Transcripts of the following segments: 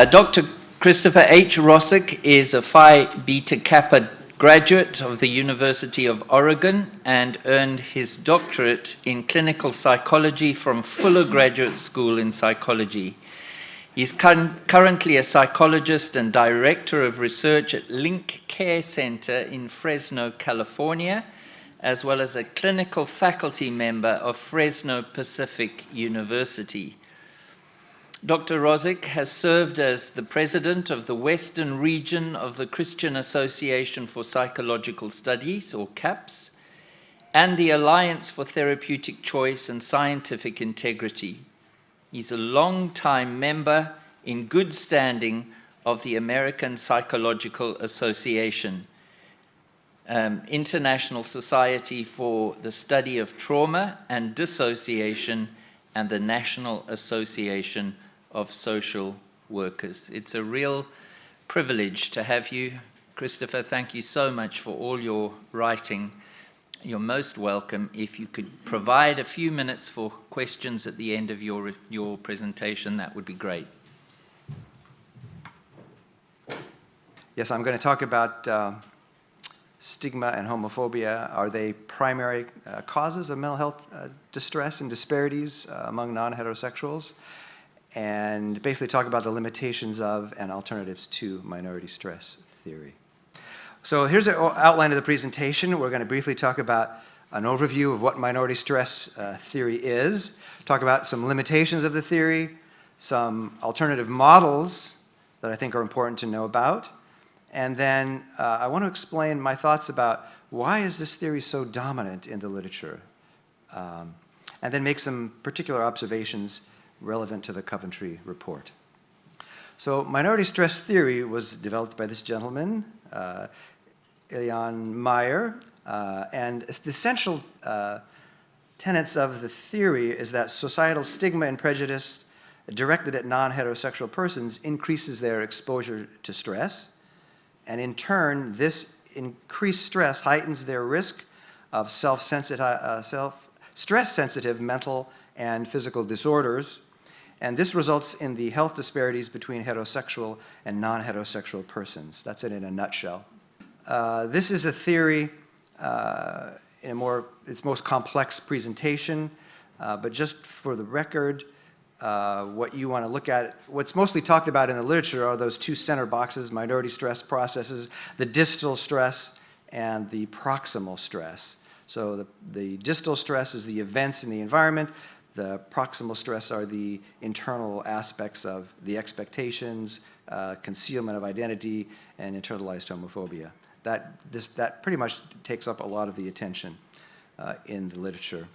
Dr. Christopher H. Rosik is a Phi Beta Kappa graduate of the University of Oregon and earned his doctorate in clinical psychology from Fuller Graduate School in Psychology. He's currently a psychologist and director of research at Link Care Center in Fresno, California, as well as a clinical faculty member of Fresno Pacific University. Dr. Rosik has served as the president of the Western region of the Christian Association for Psychological Studies, or CAPS, and the Alliance for Therapeutic Choice and Scientific Integrity. He's a long-time member in good standing of the American Psychological Association, International Society for the Study of Trauma and Dissociation, and the National Association of Social Workers. It's a real privilege to have you, Christopher. Thank you so much for all your writing. You're most welcome. If you could provide a few minutes for questions at the end of your presentation, that would be great. Yes, I'm going to talk about stigma and homophobia. Are they primary causes of mental health distress and disparities among non-heterosexuals? And basically talk about the limitations of and alternatives to minority stress theory. So here's an outline of the presentation. We're going to briefly talk about an overview of what minority stress theory is, talk about some limitations of the theory, some alternative models that I think are important to know about, and then I want to explain my thoughts about why is this theory so dominant in the literature, and then make some particular observations relevant to the Coventry report. So minority stress theory was developed by this gentleman, Ilian Meyer, and the essential tenets of the theory is that societal stigma and prejudice directed at non-heterosexual persons increases their exposure to stress, and in turn, this increased stress heightens their risk of stress-sensitive mental and physical disorders, and this results in the health disparities between heterosexual and non-heterosexual persons. That's it in a nutshell. This is a theory in its most complex presentation, but just for the record, what you want to look at, what's mostly talked about in the literature are those two center boxes, minority stress processes, the distal stress and the proximal stress. So the distal stress is the events in the environment. The proximal stress are the internal aspects of the expectations, concealment of identity, and internalized homophobia. That pretty much takes up a lot of the attention in the literature.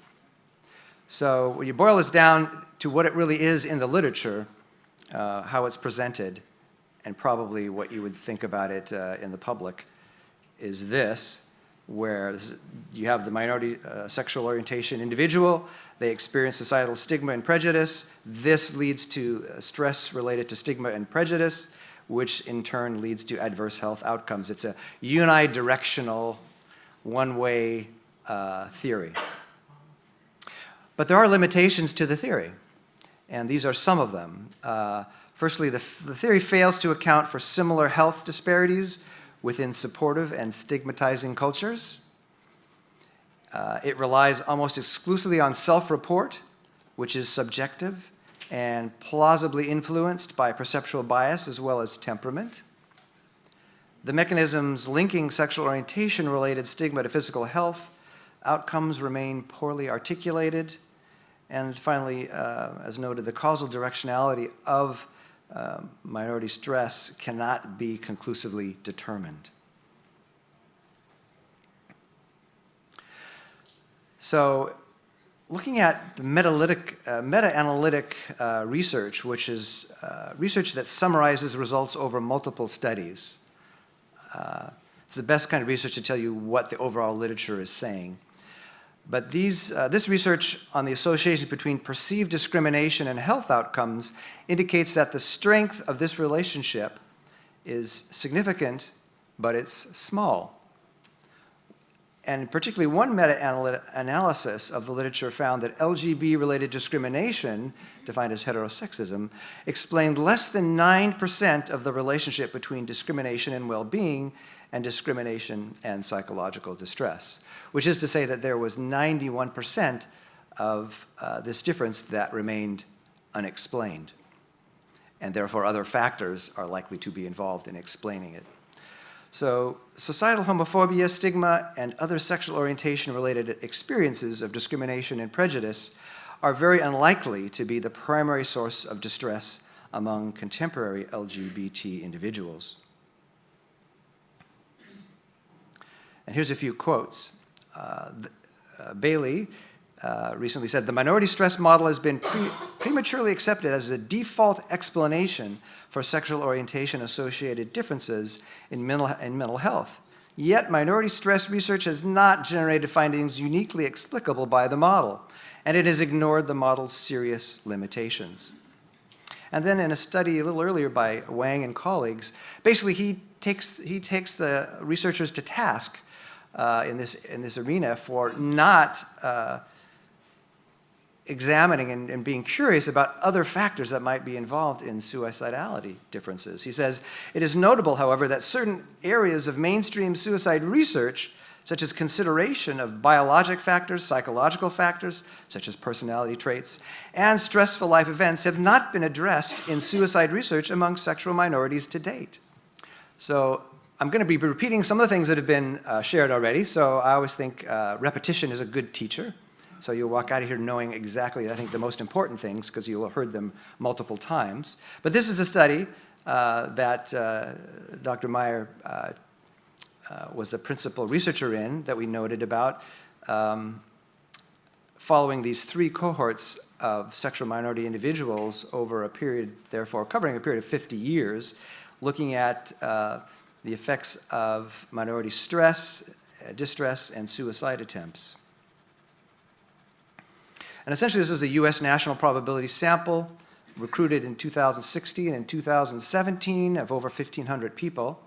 So when you boil this down to what it really is in the literature, how it's presented, and probably what you would think about it in the public, is this, where you have the minority sexual orientation individual. They experience societal stigma and prejudice. This leads to stress related to stigma and prejudice, which in turn leads to adverse health outcomes. It's a unidirectional, one-way theory. But there are limitations to the theory, and these are some of them. Firstly, the theory fails to account for similar health disparities within supportive and stigmatizing cultures. It relies almost exclusively on self-report, which is subjective and plausibly influenced by perceptual bias as well as temperament. The mechanisms linking sexual orientation-related stigma to physical health outcomes remain poorly articulated. And finally, as noted, the causal directionality of minority stress cannot be conclusively determined. So looking at the meta-analytic research, which is research that summarizes results over multiple studies. It's the best kind of research to tell you what the overall literature is saying. But this research on the association between perceived discrimination and health outcomes indicates that the strength of this relationship is significant, but it's small. And particularly one meta-analysis of the literature found that LGB-related discrimination, defined as heterosexism, explained less than 9% of the relationship between discrimination and well-being and discrimination and psychological distress, which is to say that there was 91% of this difference that remained unexplained. And therefore, other factors are likely to be involved in explaining it. So, societal homophobia, stigma, and other sexual orientation-related experiences of discrimination and prejudice are very unlikely to be the primary source of distress among contemporary LGBT individuals. And here's a few quotes. Bailey recently said, "The minority stress model has been prematurely accepted as the default explanation for sexual orientation-associated differences in mental health. Yet minority stress research has not generated findings uniquely explicable by the model, and it has ignored the model's serious limitations." And then in a study a little earlier by Wang and colleagues, basically he takes the researchers to task in this arena for not examining and being curious about other factors that might be involved in suicidality differences. He says, "It is notable, however, that certain areas of mainstream suicide research, such as consideration of biologic factors, psychological factors, such as personality traits, and stressful life events, have not been addressed in suicide research among sexual minorities to date." So I'm going to be repeating some of the things that have been shared already, so I always think repetition is a good teacher. So you'll walk out of here knowing exactly, I think, the most important things because you'll have heard them multiple times. But this is a study that Dr. Meyer was the principal researcher in that we noted about, following these 3 cohorts of sexual minority individuals over a period, therefore covering a period of 50 years, looking at the effects of minority stress, distress, and suicide attempts. And essentially, this was a US national probability sample recruited in 2016 and 2017 of over 1,500 people.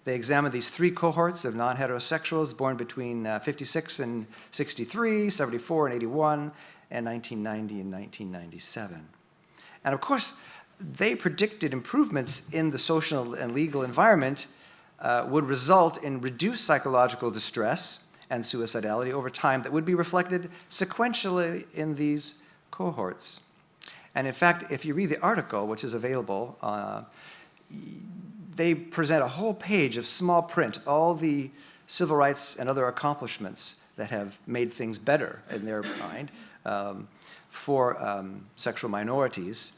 They examined these 3 cohorts of non-heterosexuals born between 56 and 63, 74 and 81, and 1990 and 1997. And of course, they predicted improvements in the social and legal environment would result in reduced psychological distress and suicidality over time that would be reflected sequentially in these cohorts. And in fact, if you read the article, which is available, they present a whole page of small print, all the civil rights and other accomplishments that have made things better in their mind for sexual minorities.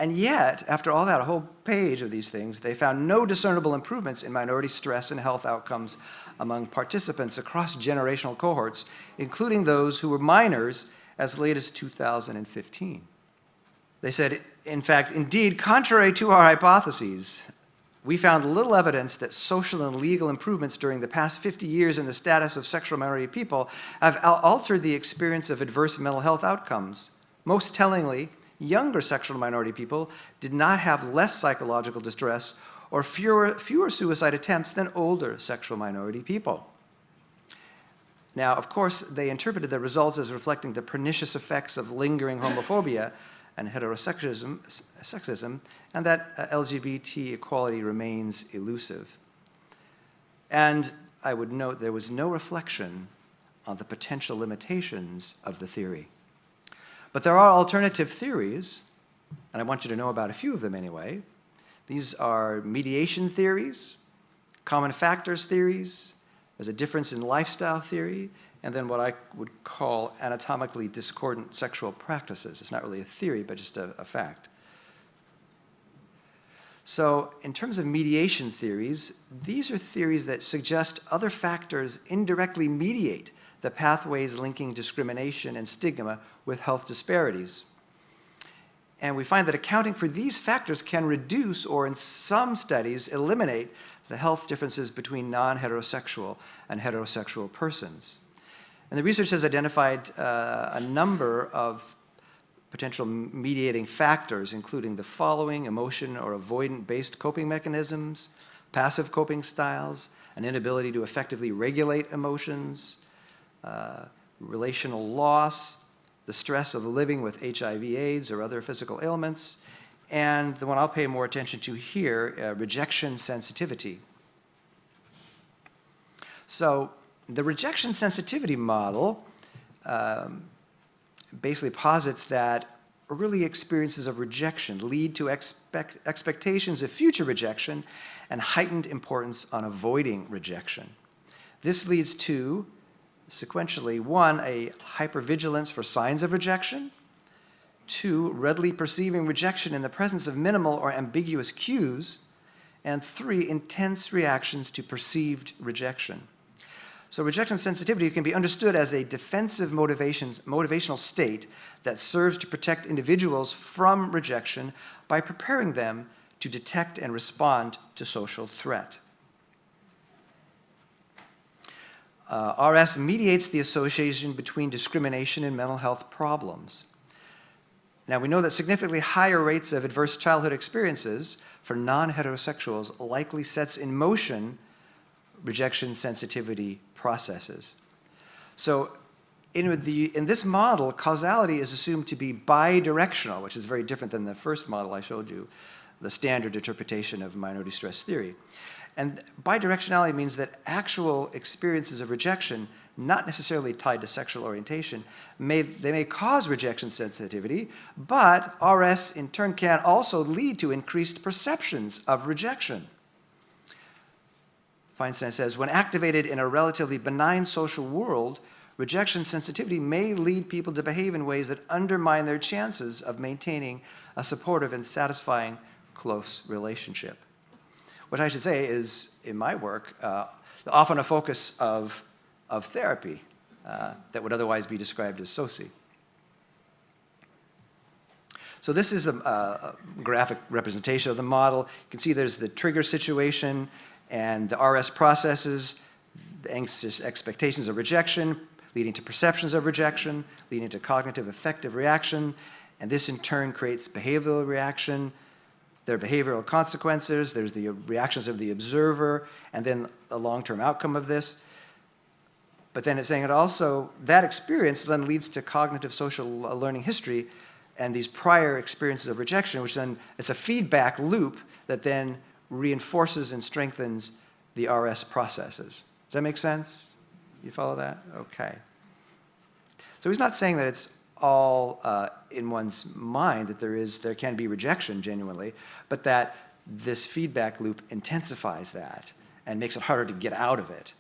And yet, after all that, a whole page of these things, they found no discernible improvements in minority stress and health outcomes among participants across generational cohorts, including those who were minors as late as 2015. They said, in fact, indeed, contrary to our hypotheses, we found little evidence that social and legal improvements during the past 50 years in the status of sexual minority people have altered the experience of adverse mental health outcomes. Most tellingly, younger sexual minority people did not have less psychological distress or fewer suicide attempts than older sexual minority people. Now, of course, they interpreted the results as reflecting the pernicious effects of lingering homophobia and heterosexism, and that LGBT equality remains elusive. And I would note there was no reflection on the potential limitations of the theory. But there are alternative theories, and I want you to know about a few of them anyway. These are mediation theories, common factors theories, there's a difference in lifestyle theory, and then what I would call anatomically discordant sexual practices. It's not really a theory, but just a fact. So in terms of mediation theories, these are theories that suggest other factors indirectly mediate the pathways linking discrimination and stigma with health disparities. And we find that accounting for these factors can reduce, or in some studies, eliminate the health differences between non-heterosexual and heterosexual persons. And the research has identified a number of potential mediating factors, including the following: emotion or avoidant-based coping mechanisms, passive coping styles, an inability to effectively regulate emotions, relational loss, the stress of living with HIV/AIDS or other physical ailments, and the one I'll pay more attention to here, rejection sensitivity. So the rejection sensitivity model basically posits that early experiences of rejection lead to expectations of future rejection and heightened importance on avoiding rejection. This leads to, sequentially, 1, a hypervigilance for signs of rejection, 2, readily perceiving rejection in the presence of minimal or ambiguous cues, and 3, intense reactions to perceived rejection. So rejection sensitivity can be understood as a defensive motivational state that serves to protect individuals from rejection by preparing them to detect and respond to social threat. RS mediates the association between discrimination and mental health problems. Now, we know that significantly higher rates of adverse childhood experiences for non-heterosexuals likely sets in motion rejection sensitivity processes. So in this model, causality is assumed to be bidirectional, which is very different than the first model I showed you, the standard interpretation of minority stress theory. And bidirectionality means that actual experiences of rejection, not necessarily tied to sexual orientation, they may cause rejection sensitivity, but RS in turn can also lead to increased perceptions of rejection. Feinstein says, when activated in a relatively benign social world, rejection sensitivity may lead people to behave in ways that undermine their chances of maintaining a supportive and satisfying close relationship. What I should say is, in my work, often a focus of therapy that would otherwise be described as soci. So this is a graphic representation of the model. You can see there's the trigger situation and the RS processes, the anxious expectations of rejection, leading to perceptions of rejection, leading to cognitive affective reaction, and this in turn creates behavioral reaction. There are behavioral consequences, there's the reactions of the observer, and then the long-term outcome of this. But then it's saying it also, that experience then leads to cognitive social learning history and these prior experiences of rejection, which then, it's a feedback loop that then reinforces and strengthens the RS processes. Does that make sense? You follow that? Okay. So he's not saying that it's all in one's mind that there can be rejection genuinely, but that this feedback loop intensifies that and makes it harder to get out of it.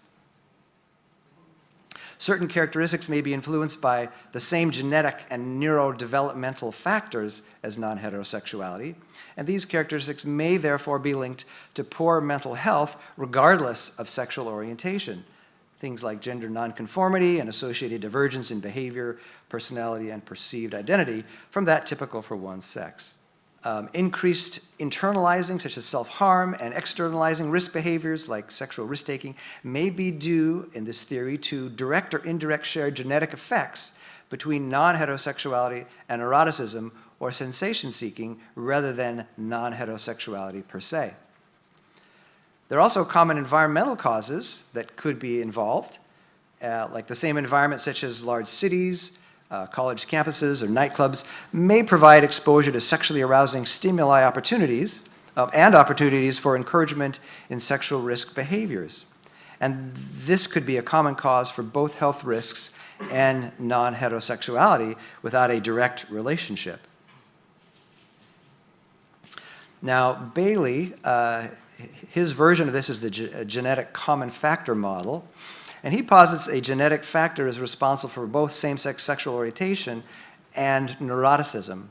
Certain characteristics may be influenced by the same genetic and neurodevelopmental factors as non-heterosexuality, and these characteristics may therefore be linked to poor mental health regardless of sexual orientation. Things like gender nonconformity and associated divergence in behavior, personality, and perceived identity from that typical for one's sex. Increased internalizing, such as self-harm, and externalizing risk behaviors like sexual risk-taking may be due, in this theory, to direct or indirect shared genetic effects between non-heterosexuality and eroticism or sensation-seeking rather than non-heterosexuality per se. There are also common environmental causes that could be involved, like the same environment such as large cities, college campuses, or nightclubs may provide exposure to sexually arousing stimuli opportunities and opportunities for encouragement in sexual risk behaviors. And this could be a common cause for both health risks and non-heterosexuality without a direct relationship. Now, Bailey, his version of this is the genetic common factor model. And he posits a genetic factor is responsible for both same-sex sexual orientation and neuroticism.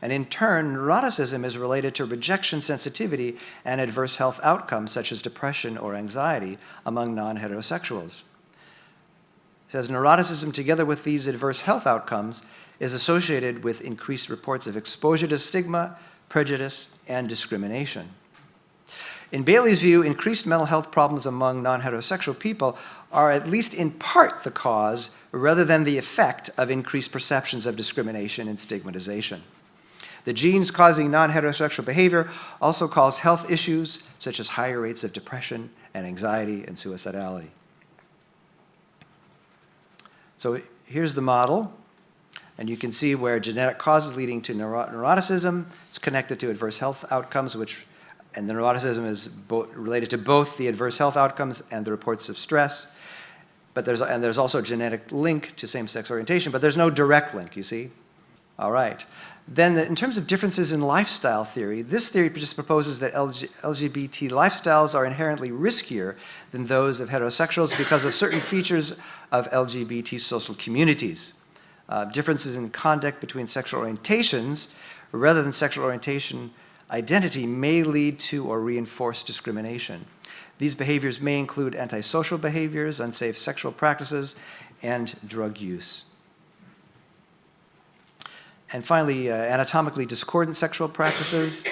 And in turn, neuroticism is related to rejection sensitivity and adverse health outcomes such as depression or anxiety among non-heterosexuals. It says neuroticism together with these adverse health outcomes is associated with increased reports of exposure to stigma, prejudice, and discrimination. In Bailey's view, increased mental health problems among non-heterosexual people are at least in part the cause rather than the effect of increased perceptions of discrimination and stigmatization. The genes causing non-heterosexual behavior also cause health issues such as higher rates of depression and anxiety and suicidality. So here's the model, and you can see where genetic causes leading to neuroticism. It's connected to adverse health outcomes, and the neuroticism is related to both the adverse health outcomes and the reports of stress. But there's also a genetic link to same-sex orientation, but there's no direct link, you see? All right. Then in terms of differences in lifestyle theory, this theory just proposes that LGBT lifestyles are inherently riskier than those of heterosexuals because of certain features of LGBT social communities. Differences in conduct between sexual orientations rather than sexual orientation identity may lead to or reinforce discrimination. These behaviors may include antisocial behaviors, unsafe sexual practices, and drug use. And finally, anatomically discordant sexual practices.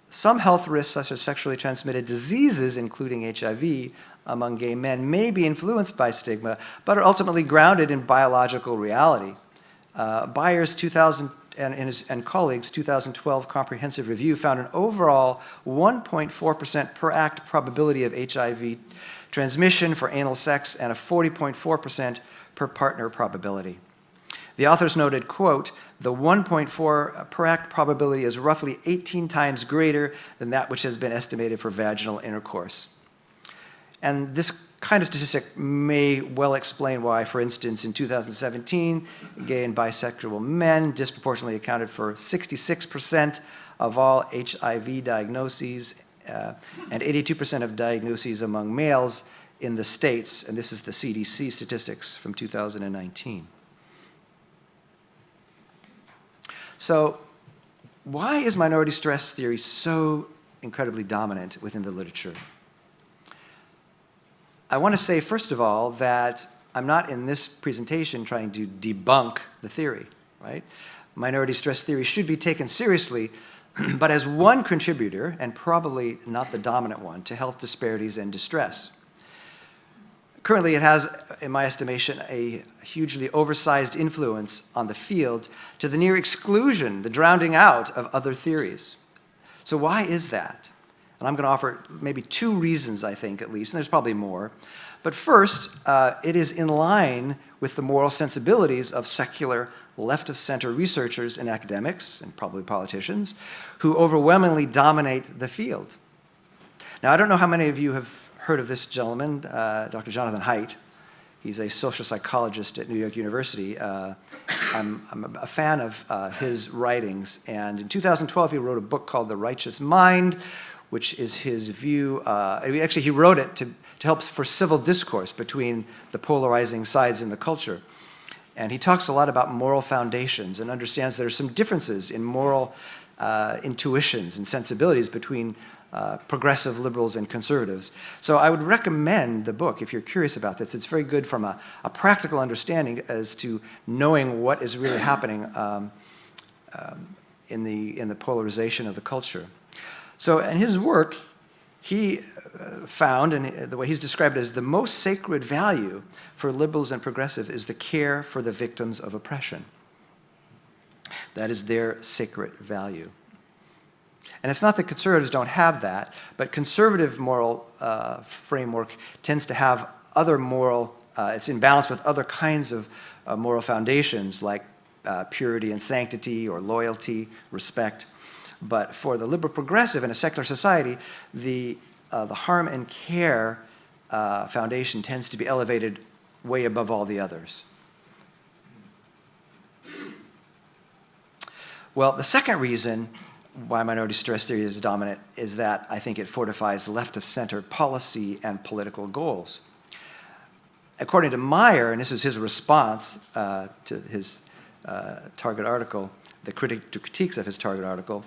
Some health risks, such as sexually transmitted diseases, including HIV, among gay men may be influenced by stigma, but are ultimately grounded in biological reality. Byers' 2000 and colleagues' 2012 comprehensive review found an overall 1.4% per act probability of HIV transmission for anal sex and a 40.4% per partner probability. The authors noted, quote, the 1.4 per act probability is roughly 18 times greater than that which has been estimated for vaginal intercourse. And this kind of statistic may well explain why, for instance, in 2017, gay and bisexual men disproportionately accounted for 66% of all HIV diagnoses and 82% of diagnoses among males in the States, and this is the CDC statistics from 2019. So why is minority stress theory so incredibly dominant within the literature? I want to say, first of all, that I'm not in this presentation trying to debunk the theory, right? Minority stress theory should be taken seriously, but as one contributor, and probably not the dominant one, to health disparities and distress. Currently, it has, in my estimation, a hugely oversized influence on the field to the near exclusion, the drowning out of other theories. So why is that? And I'm going to offer maybe two reasons, I think, at least, and there's probably more. But first, it is in line with the moral sensibilities of secular left-of-center researchers and academics, and probably politicians, who overwhelmingly dominate the field. Now, I don't know how many of you have heard of this gentleman, Dr. Jonathan Haidt. He's a social psychologist at New York University. I'm a fan of his writings, and in 2012 he wrote a book called The Righteous Mind, which is his view. Actually, he wrote it to help for civil discourse between the polarizing sides in the culture. And he talks a lot about moral foundations and understands there are some differences in moral intuitions and sensibilities between progressive liberals and conservatives. So I would recommend the book if you're curious about this. It's very good from a practical understanding as to knowing what is really happening in the polarization of the culture. So in his work, he found, and the way he's described it, as the most sacred value for liberals and progressive is the care for the victims of oppression. That is their sacred value. And it's not that conservatives don't have that, but conservative moral framework tends to have other moral, it's in balance with other kinds of moral foundations like purity and sanctity or loyalty, respect. But for the liberal progressive in a secular society, the harm and care foundation tends to be elevated way above all the others. Well, the second reason why minority stress theory is dominant is that I think it fortifies left-of-center policy and political goals. According to Meyer, and this is his response to his Target article, the critiques of his Target article,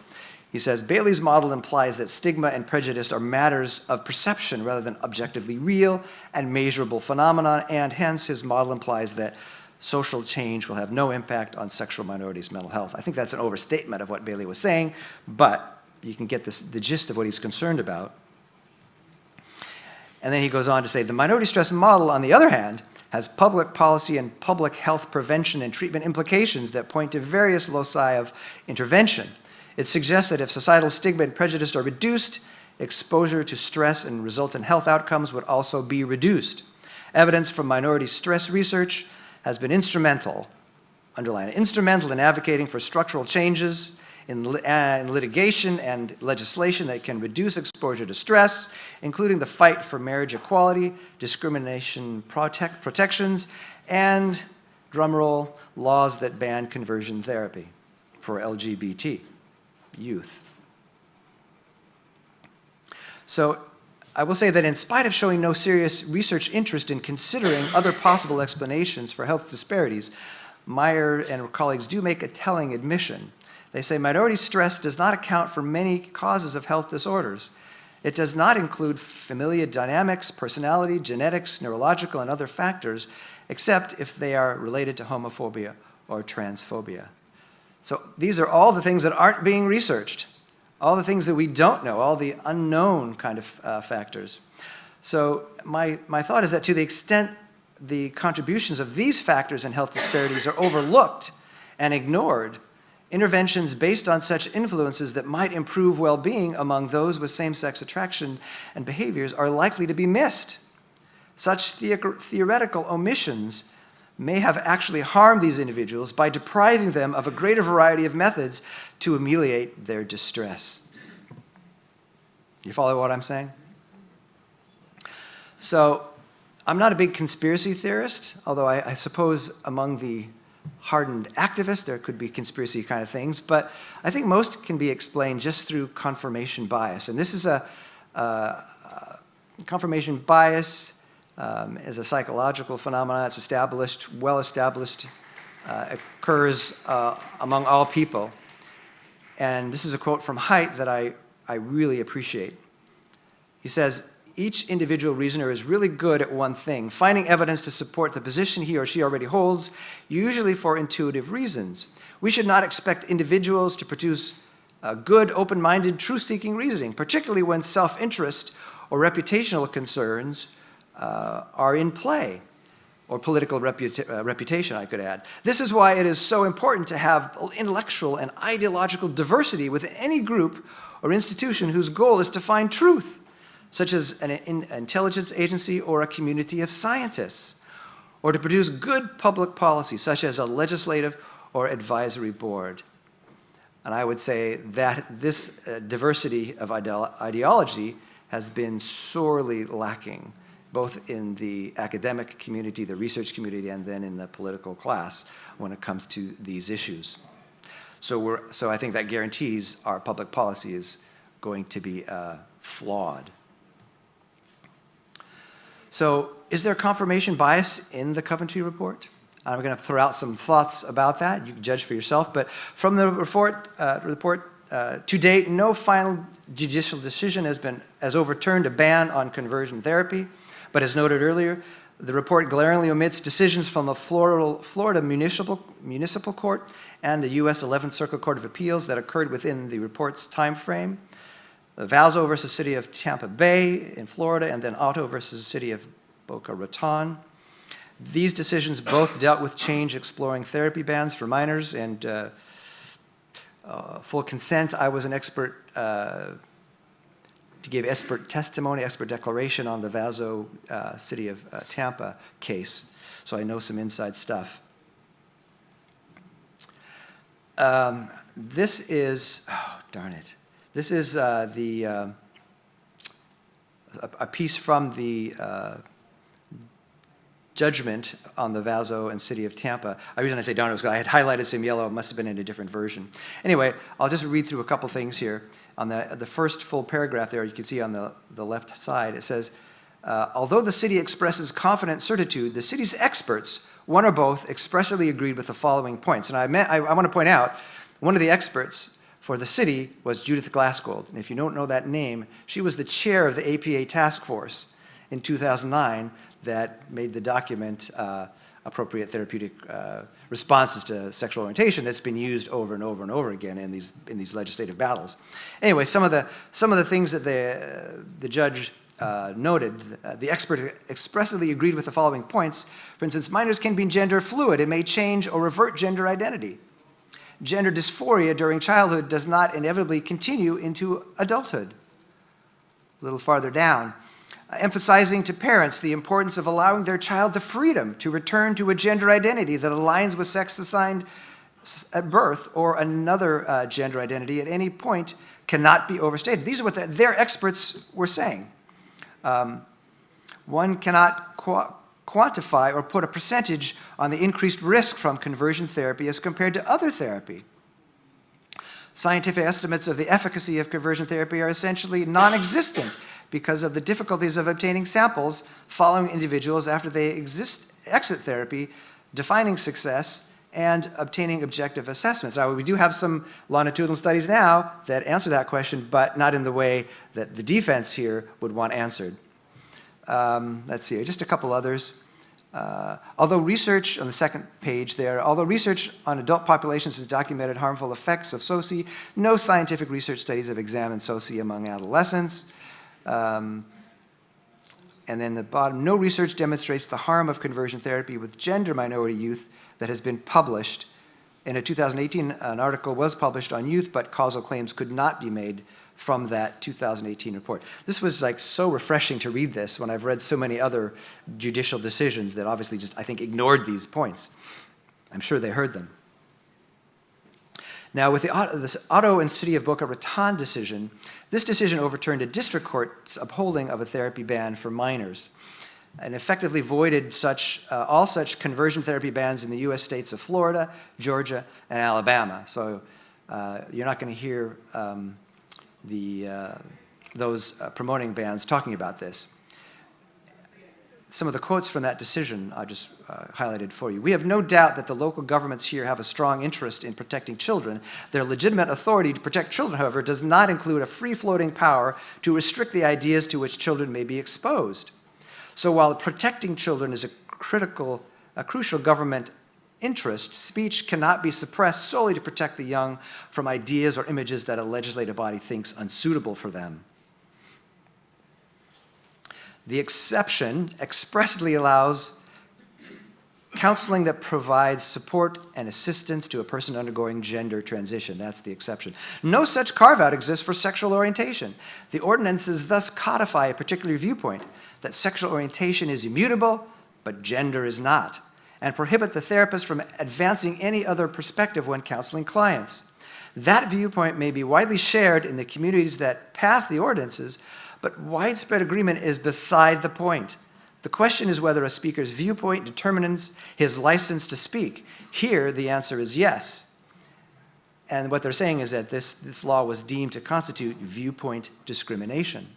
he says, Bailey's model implies that stigma and prejudice are matters of perception rather than objectively real and measurable phenomena, and hence his model implies that social change will have no impact on sexual minorities' mental health. I think that's an overstatement of what Bailey was saying, but you can get the gist of what he's concerned about. And then he goes on to say, the minority stress model, on the other hand, has public policy and public health prevention and treatment implications that point to various loci of intervention. It suggests that if societal stigma and prejudice are reduced, exposure to stress and resultant health outcomes would also be reduced. Evidence from minority stress research has been instrumental, underline it, instrumental in advocating for structural changes in litigation and legislation that can reduce exposure to stress, including the fight for marriage equality, discrimination protections, and, drumroll, laws that ban conversion therapy for LGBT youth. So I will say that in spite of showing no serious research interest in considering other possible explanations for health disparities, Meyer and colleagues do make a telling admission. They say minority stress does not account for many causes of health disorders. It does not include familial dynamics, personality, genetics, neurological, and other factors, except if they are related to homophobia or transphobia. So these are all the things that aren't being researched, all the things that we don't know, all the unknown kind of factors. So my thought is that to the extent the contributions of these factors in health disparities are overlooked and ignored, interventions based on such influences that might improve well-being among those with same-sex attraction and behaviors are likely to be missed. Such theoretical omissions may have actually harmed these individuals by depriving them of a greater variety of methods to ameliorate their distress. You follow what I'm saying? So, I'm not a big conspiracy theorist, although I suppose among the hardened activists there could be conspiracy kind of things, but I think most can be explained just through confirmation bias. And this is confirmation bias is a psychological phenomenon. It's established, well established, occurs among all people. And this is a quote from Haidt that I really appreciate. He says, "Each individual reasoner is really good at one thing, finding evidence to support the position he or she already holds, usually for intuitive reasons. We should not expect individuals to produce good, open-minded, truth-seeking reasoning, particularly when self-interest or reputational concerns are in play, or political reputation, I could add. This is why it is so important to have intellectual and ideological diversity within any group or institution whose goal is to find truth, such as an intelligence agency or a community of scientists, or to produce good public policy, such as a legislative or advisory board." And I would say that this diversity of ideology has been sorely lacking, both in the academic community, the research community, and then in the political class when it comes to these issues. So I think that guarantees our public policy is going to be flawed. So is there confirmation bias in the Coventry report? I'm going to throw out some thoughts about that. You can judge for yourself. But from the report, to date, no final judicial decision has overturned a ban on conversion therapy. But as noted earlier, the report glaringly omits decisions from the Florida Municipal Court and the U.S. 11th Circuit Court of Appeals that occurred within the report's time frame. The Valzo versus City of Tampa Bay in Florida, and then Otto versus the City of Boca Raton. These decisions both dealt with change exploring therapy bans for minors and full consent. I was an expert to give expert testimony, expert declaration on the Valzo City of Tampa case, so I know some inside stuff. This is, oh, darn it. This is a piece from the judgment on the Valzo and City of Tampa. The reason I say darn it was because I had highlighted some yellow. It must have been in a different version. Anyway, I'll just read through a couple things here. On the first full paragraph there, you can see on the left side, it says, although the city expresses confident certitude, the city's experts, one or both, expressly agreed with the following points. And I want to point out, one of the experts for the city was Judith Glassgold. And if you don't know that name, she was the chair of the APA task force in 2009 that made the document appropriate therapeutic responses to sexual orientation that's been used over and over and over again in these legislative battles. Anyway, some of the things that the judge noted, the expert expressly agreed with the following points. For instance, minors can be gender fluid and may change or revert gender identity. Gender dysphoria during childhood does not inevitably continue into adulthood. A little farther down, emphasizing to parents the importance of allowing their child the freedom to return to a gender identity that aligns with sex assigned at birth or another gender identity at any point cannot be overstated. These are what their experts were saying. One cannot quantify or put a percentage on the increased risk from conversion therapy as compared to other therapy. Scientific estimates of the efficacy of conversion therapy are essentially non-existent because of the difficulties of obtaining samples following individuals after they exit therapy, defining success, and obtaining objective assessments. Now, we do have some longitudinal studies now that answer that question, but not in the way that the defense here would want answered. Let's see, just a couple others. Although research, on the second page there, although research on adult populations has documented harmful effects of SOCI, no scientific research studies have examined SOCI among adolescents. And then the bottom, no research demonstrates the harm of conversion therapy with gender minority youth that has been published. In a 2018, an article was published on youth, but causal claims could not be made from that 2018 report. This was like so refreshing to read this when I've read so many other judicial decisions that obviously just, I think, ignored these points. I'm sure they heard them. Now, with this Otto and City of Boca Raton decision, this decision overturned a district court's upholding of a therapy ban for minors and effectively voided all such conversion therapy bans in the U.S. states of Florida, Georgia, and Alabama. So you're not going to hear those promoting bans talking about this. Some of the quotes from that decision I just highlighted for you. We have no doubt that the local governments here have a strong interest in protecting children. Their legitimate authority to protect children, however, does not include a free-floating power to restrict the ideas to which children may be exposed. So while protecting children is a crucial government interest, speech cannot be suppressed solely to protect the young from ideas or images that a legislative body thinks unsuitable for them. The exception expressly allows counseling that provides support and assistance to a person undergoing gender transition. That's the exception. No such carve-out exists for sexual orientation. The ordinances thus codify a particular viewpoint that sexual orientation is immutable, but gender is not, and prohibit the therapist from advancing any other perspective when counseling clients. That viewpoint may be widely shared in the communities that pass the ordinances, but widespread agreement is beside the point. The question is whether a speaker's viewpoint determines his license to speak. Here, the answer is yes. And what they're saying is that this law was deemed to constitute viewpoint discrimination.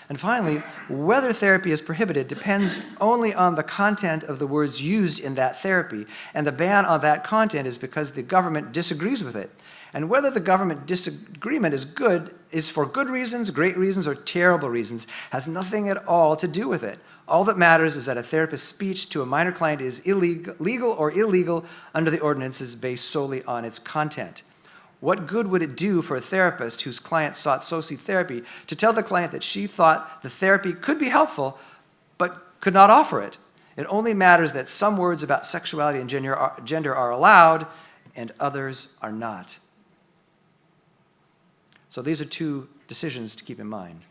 And finally, whether therapy is prohibited depends only on the content of the words used in that therapy, and the ban on that content is because the government disagrees with it. And whether the government disagreement is for good reasons, great reasons, or terrible reasons has nothing at all to do with it. All that matters is that a therapist's speech to a minor client is legal or illegal under the ordinances based solely on its content. What good would it do for a therapist whose client sought soci therapy to tell the client that she thought the therapy could be helpful but could not offer it? It only matters that some words about sexuality and gender are allowed and others are not. So these are two decisions to keep in mind.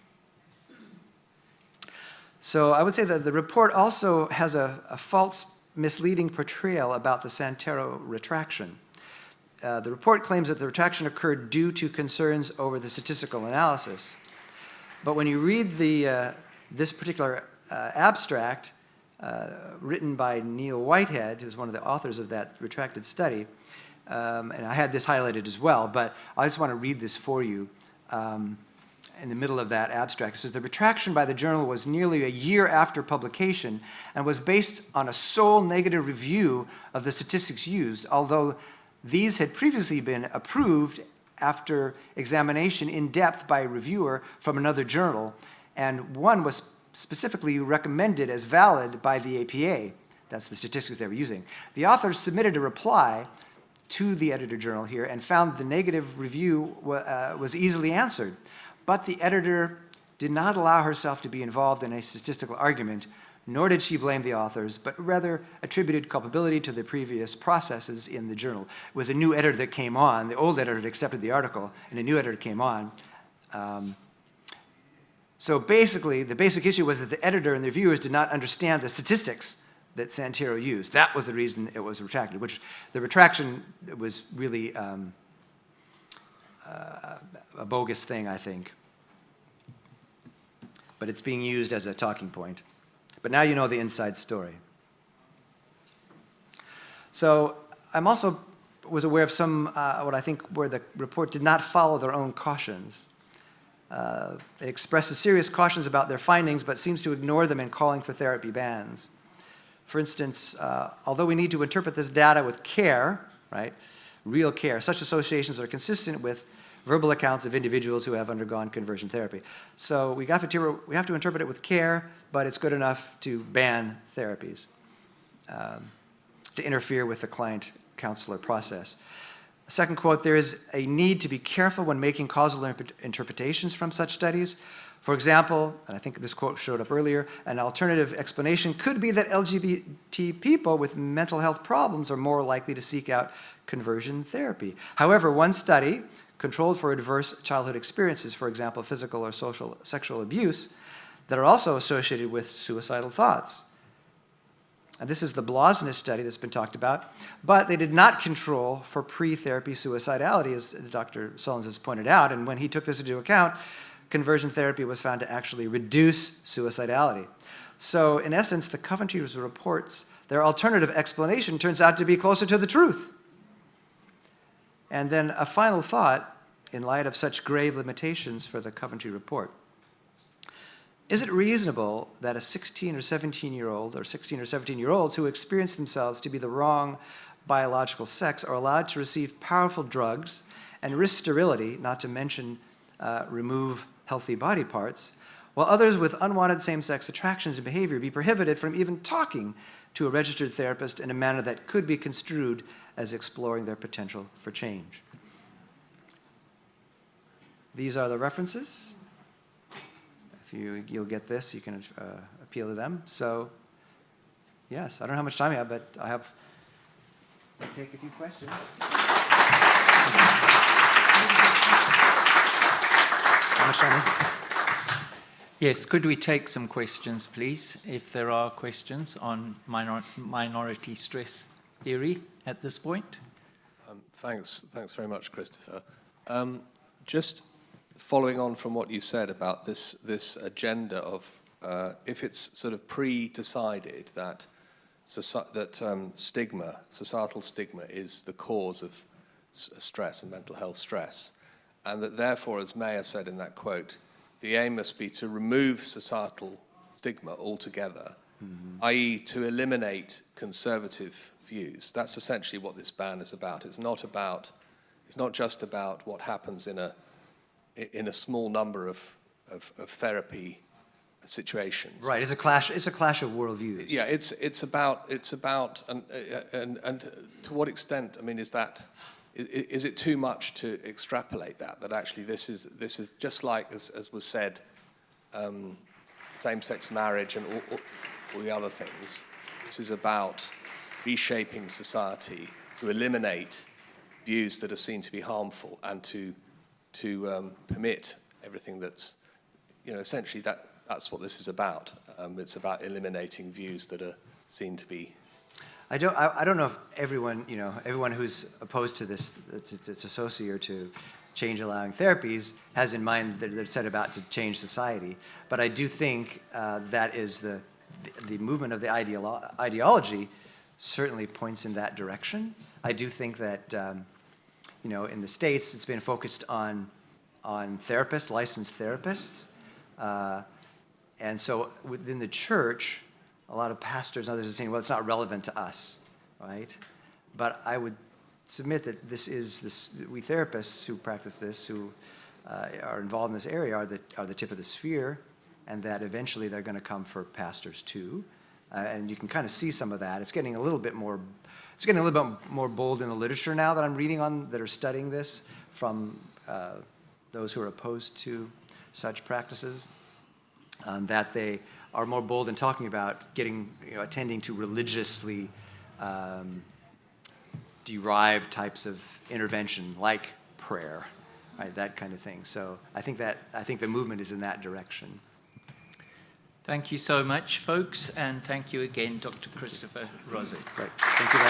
So I would say that the report also has a false, misleading portrayal about the Santero retraction. The report claims that the retraction occurred due to concerns over the statistical analysis. But when you read this particular abstract written by Neil Whitehead, who's one of the authors of that retracted study, and I had this highlighted as well, but I just want to read this for you. In the middle of that abstract, it says, the retraction by the journal was nearly a year after publication and was based on a sole negative review of the statistics used, although these had previously been approved after examination in depth by a reviewer from another journal, and one was specifically recommended as valid by the APA. That's the statistics they were using. The authors submitted a reply to the editor journal here and found the negative review was easily answered. but the editor did not allow herself to be involved in a statistical argument, nor did she blame the authors, but rather attributed culpability to the previous processes in the journal. It was a new editor that came on. The old editor had accepted the article, and a new editor came on. So basically, the basic issue was that the editor and the reviewers did not understand the statistics that Santiro used. That was the reason it was retracted, which the retraction was really a bogus thing, I think. But it's being used as a talking point. But now you know the inside story. So I'm also was aware of some, what I think where the report did not follow their own cautions. It expresses serious cautions about their findings, but seems to ignore them in calling for therapy bans. For instance, although we need to interpret this data with care, right, real care, such associations are consistent with verbal accounts of individuals who have undergone conversion therapy. So we have to interpret it with care, but it's good enough to ban therapies, to interfere with the client-counselor process. Second quote, there is a need to be careful when making causal interpretations from such studies. For example, and I think this quote showed up earlier, an alternative explanation could be that LGBT people with mental health problems are more likely to seek out conversion therapy. However, one study controlled for adverse childhood experiences, for example, physical or sexual abuse, that are also associated with suicidal thoughts. And this is the Blosness study that's been talked about, but they did not control for pre-therapy suicidality, as Dr. Solons has pointed out, and when he took this into account, conversion therapy was found to actually reduce suicidality. So in essence, the Coventry reports, their alternative explanation turns out to be closer to the truth. And then a final thought, in light of such grave limitations for the Coventry report. Is it reasonable that a 16 or 17-year-old or 16 or 17-year-olds who experience themselves to be the wrong biological sex are allowed to receive powerful drugs and risk sterility, not to mention remove healthy body parts, while others with unwanted same-sex attractions and behavior be prohibited from even talking to a registered therapist in a manner that could be construed as exploring their potential for change? These are the references. If you'll get this, you can appeal to them. So, yes, I don't know how much time I have, but I'll take a few questions. How much time is it? Yes, could we take some questions, please, if there are questions on minority stress theory at this point? Thanks very much, Christopher. Just following on from what you said about this agenda of if it's sort of pre-decided that societal stigma is the cause of stress and mental health stress, and that therefore, as Mayer said in that quote, the aim must be to remove societal stigma altogether, i.e. to eliminate conservative views. That's essentially what this ban is about. It's not just about what happens in a small number of therapy situations. Right, it's a clash of worldviews. Yeah, it's about and to what extent, I mean, is it too much to extrapolate that actually this is just like, as was said, same-sex marriage and all the other things. This is about reshaping society to eliminate views that are seen to be harmful and to permit everything that's, essentially that's what this is about. It's about eliminating views that are seen to be. I don't know if everyone who's opposed to this, to SOCI or to change allowing therapies, has in mind that they're set about to change society. But I do think that is the movement of the ideology certainly points in that direction. I do think that in the States it's been focused on therapists, licensed therapists, and so within the church, a lot of pastors and others are saying, well, it's not relevant to us, right? But I would submit that we therapists who practice this, who are involved in this area, are the tip of the spear, and that eventually they're going to come for pastors too. And you can kind of see some of that. It's getting a little bit more bold in the literature now that I'm reading on, that are studying this from those who are opposed to such practices, that they are more bold in talking about attending to religiously derived types of intervention, like prayer, right, that kind of thing. So I think the movement is in that direction. Thank you so much, folks, and thank you again, Dr. Christopher Rosik. Great. Thank you very much.